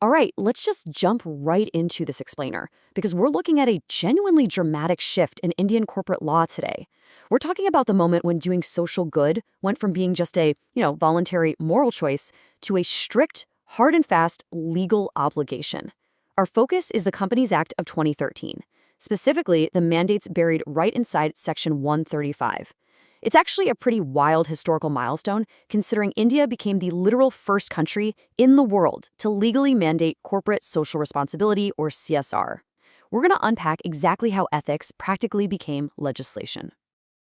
All right, let's just jump right into this explainer because we're looking at a genuinely dramatic shift in Indian corporate law today. We're talking about the moment when doing social good went from being just a, voluntary moral choice to a strict, hard and fast legal obligation. Our focus is the Companies Act of 2013, specifically the mandates buried right inside Section 135. It's actually a pretty wild historical milestone, considering India became the literal first country in the world to legally mandate corporate social responsibility, or CSR. We're going to unpack exactly how ethics practically became legislation.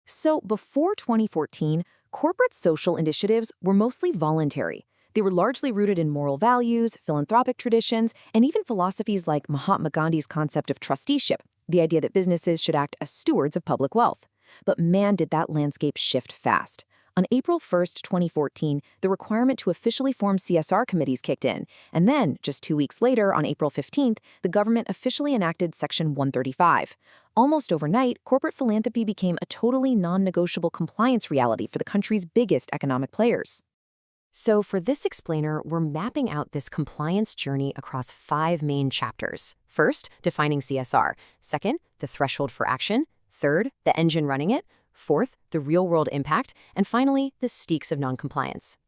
So, before 2014, corporate social initiatives were mostly voluntary. They were largely rooted in moral values, philanthropic traditions, and even philosophies like Mahatma Gandhi's concept of trusteeship, the idea that businesses should act as stewards of public wealth. But man, did that landscape shift fast. On April 1st, 2014, the requirement to officially form CSR committees kicked in, and then, just 2 weeks later, on April 15th, the government officially enacted Section 135. Almost overnight, corporate philanthropy became a totally non-negotiable compliance reality for the country's biggest economic players. So for this explainer, we're mapping out this compliance journey across 5 main chapters. First, defining CSR. Second, the threshold for action. Third, the engine running it. Fourth, the real-world impact. And finally, the stakes of noncompliance.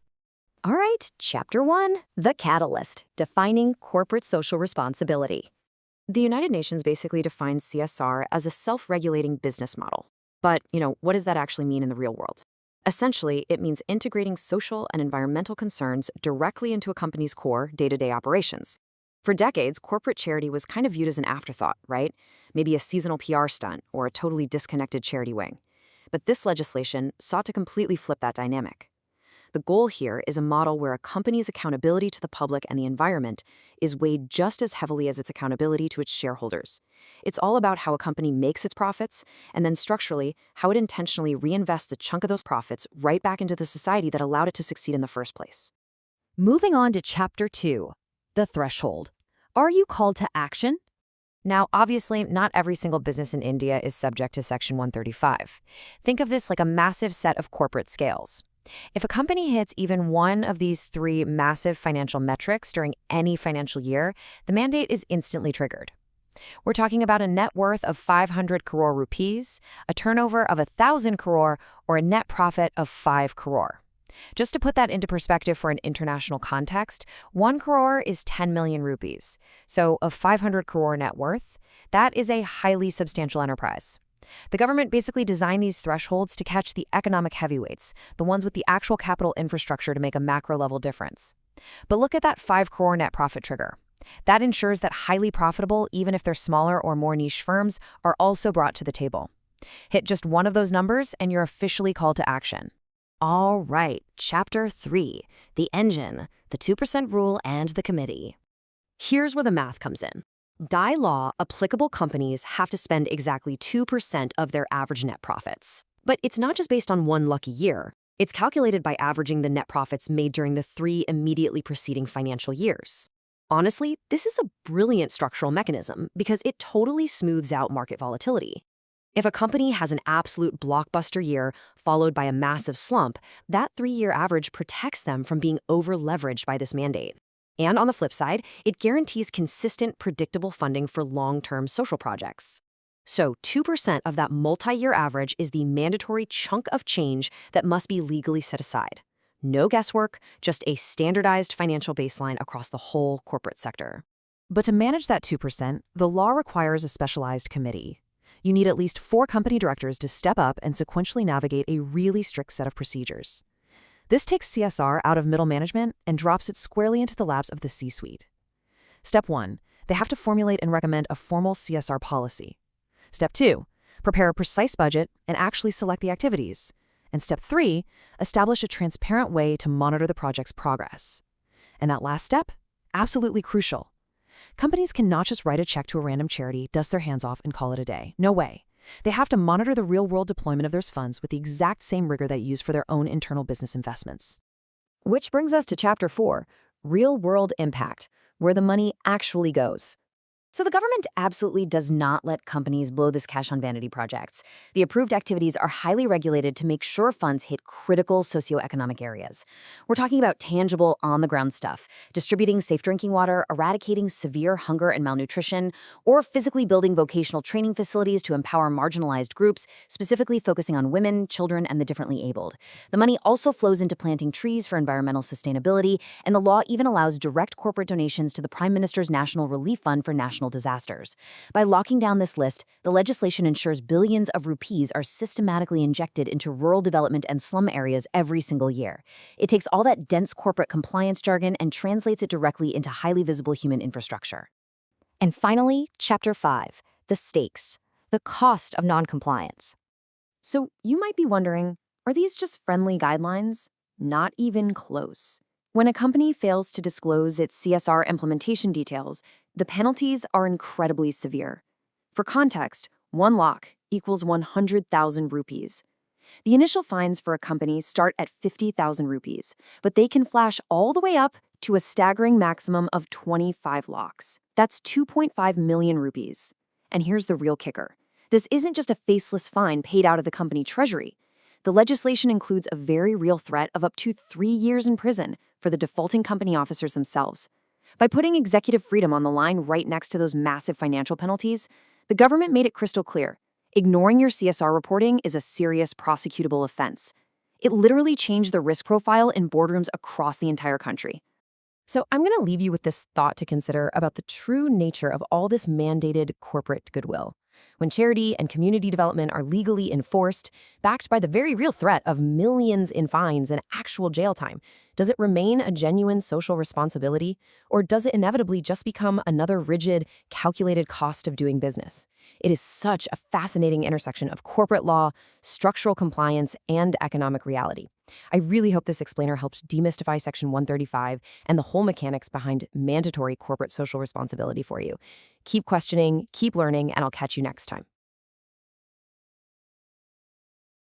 All right, Chapter 1, the catalyst, defining corporate social responsibility. The United Nations basically defines CSR as a self-regulating business model. But, what does that actually mean in the real world? Essentially, it means integrating social and environmental concerns directly into a company's core day-to-day operations. For decades, corporate charity was kind of viewed as an afterthought, right? Maybe a seasonal PR stunt or a totally disconnected charity wing. But this legislation sought to completely flip that dynamic. The goal here is a model where a company's accountability to the public and the environment is weighed just as heavily as its accountability to its shareholders. It's all about how a company makes its profits, and then structurally, how it intentionally reinvests a chunk of those profits right back into the society that allowed it to succeed in the first place. Moving on to Chapter 2, the threshold. Are you called to action? Now, obviously, not every single business in India is subject to Section 135. Think of this like a massive set of corporate scales. If a company hits even one of these 3 massive financial metrics during any financial year, the mandate is instantly triggered. We're talking about a net worth of 500 crore rupees, a turnover of 1,000 crore, or a net profit of 5 crore. Just to put that into perspective for an international context, 1 crore is 10 million rupees. So of 500 crore net worth, that is a highly substantial enterprise. The government basically designed these thresholds to catch the economic heavyweights, the ones with the actual capital infrastructure to make a macro-level difference. But look at that 5 crore net profit trigger. That ensures that highly profitable, even if they're smaller or more niche firms, are also brought to the table. Hit just one of those numbers and you're officially called to action. All right, Chapter 3, the engine, the 2% rule, and the committee. Here's where the math comes in. By law, applicable companies have to spend exactly 2% of their average net profits. But it's not just based on one lucky year. It's calculated by averaging the net profits made during the 3 immediately preceding financial years. Honestly, this is a brilliant structural mechanism because it totally smooths out market volatility. If a company has an absolute blockbuster year followed by a massive slump, that 3-year average protects them from being over-leveraged by this mandate. And on the flip side, it guarantees consistent, predictable funding for long-term social projects. So 2% of that multi-year average is the mandatory chunk of change that must be legally set aside. No guesswork, just a standardized financial baseline across the whole corporate sector. But to manage that 2%, the law requires a specialized committee. You need at least 4 company directors to step up and sequentially navigate a really strict set of procedures. This takes CSR out of middle management and drops it squarely into the laps of the C-suite. Step 1, they have to formulate and recommend a formal CSR policy. Step 2, prepare a precise budget and actually select the activities. And Step 3, establish a transparent way to monitor the project's progress. And that last step, absolutely crucial. Companies cannot just write a check to a random charity, dust their hands off, and call it a day. No way. They have to monitor the real-world deployment of those funds with the exact same rigor they use for their own internal business investments. Which brings us to Chapter 4, Real-World Impact, where the money actually goes. So the government absolutely does not let companies blow this cash on vanity projects. The approved activities are highly regulated to make sure funds hit critical socioeconomic areas. We're talking about tangible, on-the-ground stuff, distributing safe drinking water, eradicating severe hunger and malnutrition, or physically building vocational training facilities to empower marginalized groups, specifically focusing on women, children, and the differently abled. The money also flows into planting trees for environmental sustainability, and the law even allows direct corporate donations to the Prime Minister's National Relief Fund for national disasters. By locking down this list, the legislation ensures billions of rupees are systematically injected into rural development and slum areas every single year. It takes all that dense corporate compliance jargon and translates it directly into highly visible human infrastructure. And finally, Chapter 5, the stakes, the cost of noncompliance. So you might be wondering, are these just friendly guidelines? Not even close. When a company fails to disclose its CSR implementation details, the penalties are incredibly severe. For context, 1 lakh equals 100,000 rupees. The initial fines for a company start at 50,000 rupees, but they can flash all the way up to a staggering maximum of 25 lakhs. That's 2.5 million rupees. And here's the real kicker. This isn't just a faceless fine paid out of the company treasury. The legislation includes a very real threat of up to 3 years in prison for the defaulting company officers themselves. By putting executive freedom on the line right next to those massive financial penalties, the government made it crystal clear. Ignoring your CSR reporting is a serious prosecutable offense. It literally changed the risk profile in boardrooms across the entire country. So I'm going to leave you with this thought to consider about the true nature of all this mandated corporate goodwill. When charity and community development are legally enforced, backed by the very real threat of millions in fines and actual jail time, does it remain a genuine social responsibility, or does it inevitably just become another rigid, calculated cost of doing business? It is such a fascinating intersection of corporate law, structural compliance, and economic reality. I really hope this explainer helped demystify Section 135 and the whole mechanics behind mandatory corporate social responsibility for you. Keep questioning, keep learning, and I'll catch you next time.